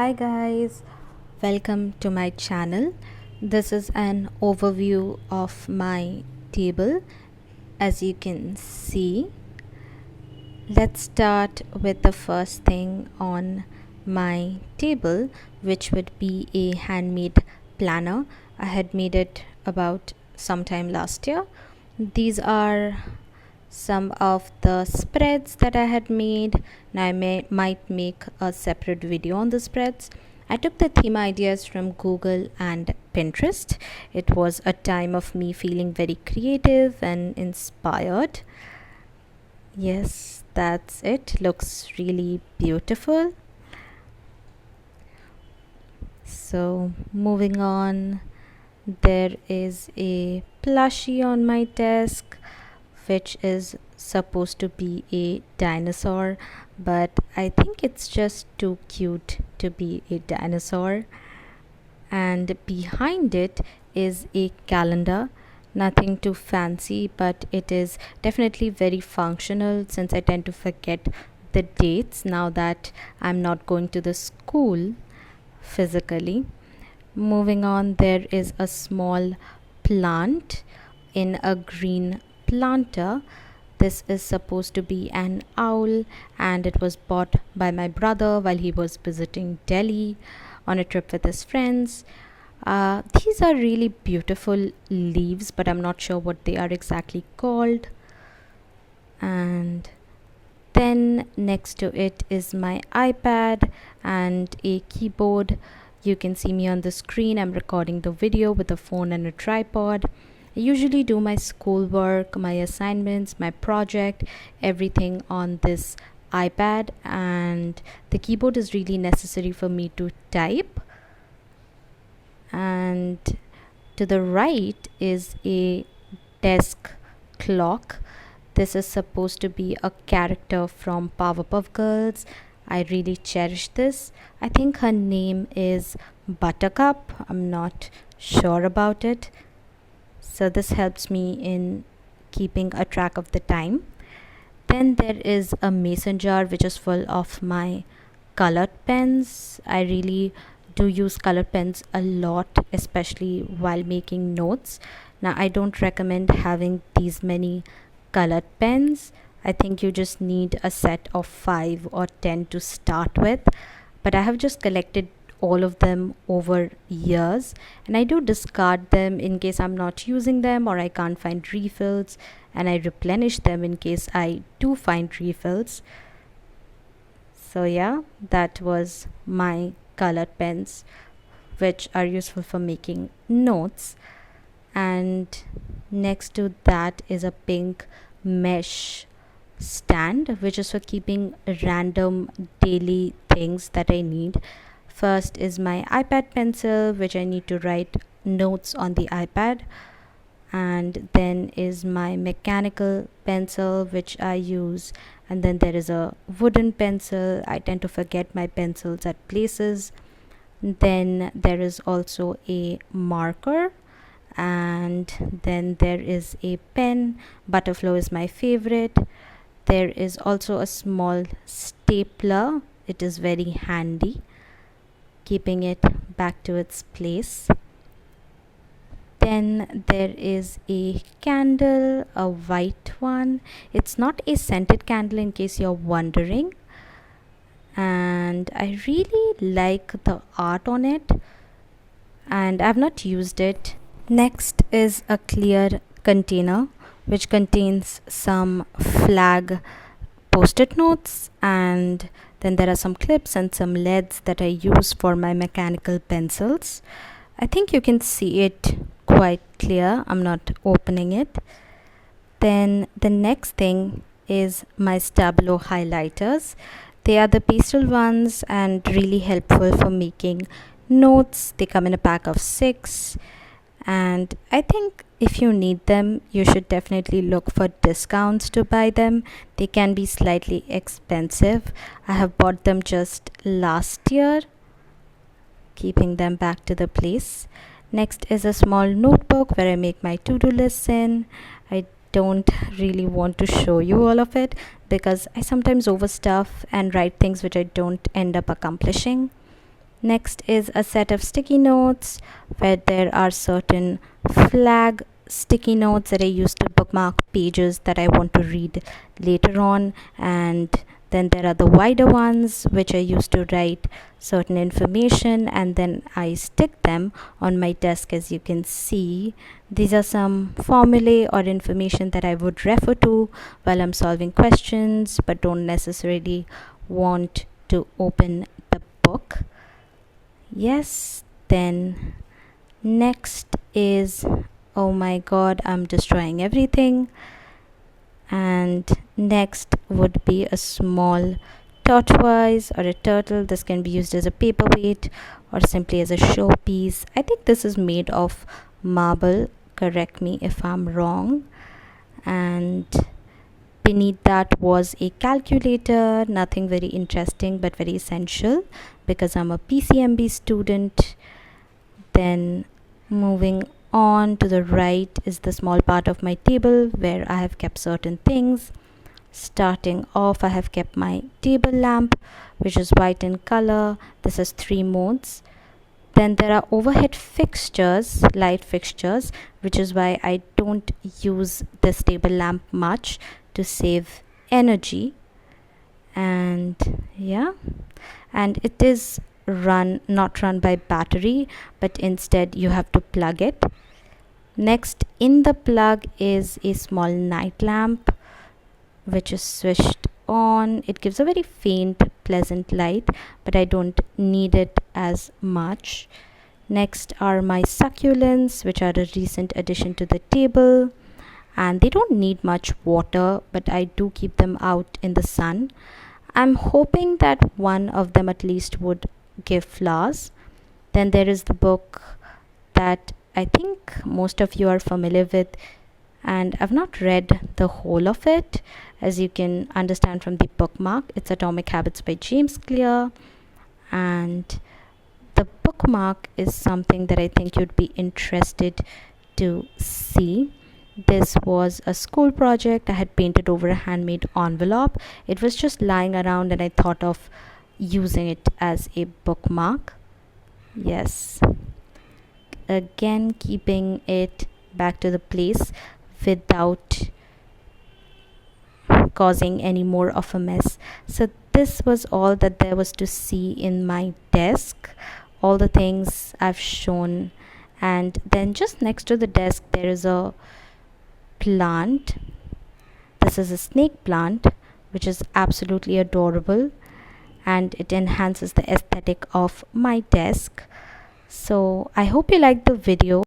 Hi guys, welcome to my channel. This is an overview of my table. As you can see, let's start with the first thing on my table, which would be a handmade planner. I had made it about sometime last year. These are some of the spreads that I had made. Now I might make a separate video on the spreads. I took the theme ideas from Google and Pinterest. It was a time of me feeling very creative and inspired. Yes, that's it. Looks really beautiful. So moving on, there is a plushie on my desk which is supposed to be a dinosaur, but I think it's just too cute to be a dinosaur. And behind it is a calendar. Nothing too fancy, but it is definitely very functional since I tend to forget the dates now that I'm not going to the school physically. Moving on, there is a small plant in a green planter. This is supposed to be an owl, and it was bought by my brother while he was visiting Delhi on a trip with his friends. These are really beautiful leaves, but I'm not sure what they are exactly called. And then next to it is my iPad and a keyboard. You can see me on the screen. I'm recording the video with a phone and a tripod. I usually do my schoolwork, my assignments, my project, everything on this iPad, and the keyboard is really necessary for me to type. And to the right is a desk clock. This is supposed to be a character from Powerpuff Girls. I really cherish this. I think her name is Buttercup. I'm not sure about it. So this helps me in keeping a track of the time. Then there is a mason jar which is full of my colored pens. I really do use colored pens a lot, especially while making notes. Now I don't recommend having these many colored pens. I think you just need a set of 5 or 10 to start with, but I have just collected all of them over years, and I do discard them in case I'm not using them or I can't find refills, and I replenish them in case I do find refills. So yeah, that was my colored pens, which are useful for making notes. And next to that is a pink mesh stand, which is for keeping random daily things that I need. First is my iPad pencil, which I need to write notes on the iPad, and then is my mechanical pencil, which I use, and then there is a wooden pencil. I tend to forget my pencils at places. Then there is also a marker, and then there is a pen. Butterfly is my favorite. There is also a small stapler. It is very handy, keeping it back to its place. Then there is a candle, a white one. It's not a scented candle in case you're wondering, and I really like the art on it, and I've not used it. Next is a clear container which contains some flag post-it notes, and then there are some clips and some LEDs that I use for my mechanical pencils. I think you can see it quite clear. I'm not opening it. Then the next thing is my Stabilo highlighters. They are the pastel ones and really helpful for making notes. They come in a pack of 6, and I think if you need them, you should definitely look for discounts to buy them. They can be slightly expensive. I have bought them just last year, keeping them back to the place. Next is a small notebook where I make my to-do lists in. I don't really want to show you all of it because I sometimes overstuff and write things which I don't end up accomplishing. Next is a set of sticky notes where there are certain flag sticky notes that I use to bookmark pages that I want to read later on, and then there are the wider ones which I use to write certain information, and then I stick them on my desk. As you can see, these are some formulae or information that I would refer to while I'm solving questions but don't necessarily want to open the book. Yes, then next is, oh my god, I'm destroying everything. And next would be a small tortoise or a turtle. This can be used as a paperweight or simply as a showpiece. I think this is made of marble, correct me if I'm wrong. And beneath that was a calculator, nothing very interesting but very essential because I'm a PCMB student. Then moving on to the right is the small part of my table where I have kept certain things. Starting off, I have kept my table lamp, which is white in color. This has 3 modes. Then there are overhead fixtures, light fixtures, which is why I don't use this table lamp much to save energy. And yeah, and it is not run by battery, but instead you have to plug it. Next in the plug is a small night lamp which is switched on. It gives a very faint pleasant light, but I don't need it as much. Next are my succulents, which are a recent addition to the table, and they don't need much water, but I do keep them out in the sun. I'm hoping that one of them at least would give flowers. Then there is the book that I think most of you are familiar with, and I've not read the whole of it, as you can understand from the bookmark. It's Atomic Habits by James Clear, and the bookmark is something that I think you'd be interested to see. This was a school project. I had painted over a handmade envelope. It was just lying around and I thought of using it as a bookmark. Yes, again keeping it back to the place without causing any more of a mess. So this was all that there was to see in my desk, all the things I've shown. And then just next to the desk there is a plant. This is a snake plant which is absolutely adorable, and it enhances the aesthetic of my desk. So I hope you liked the video.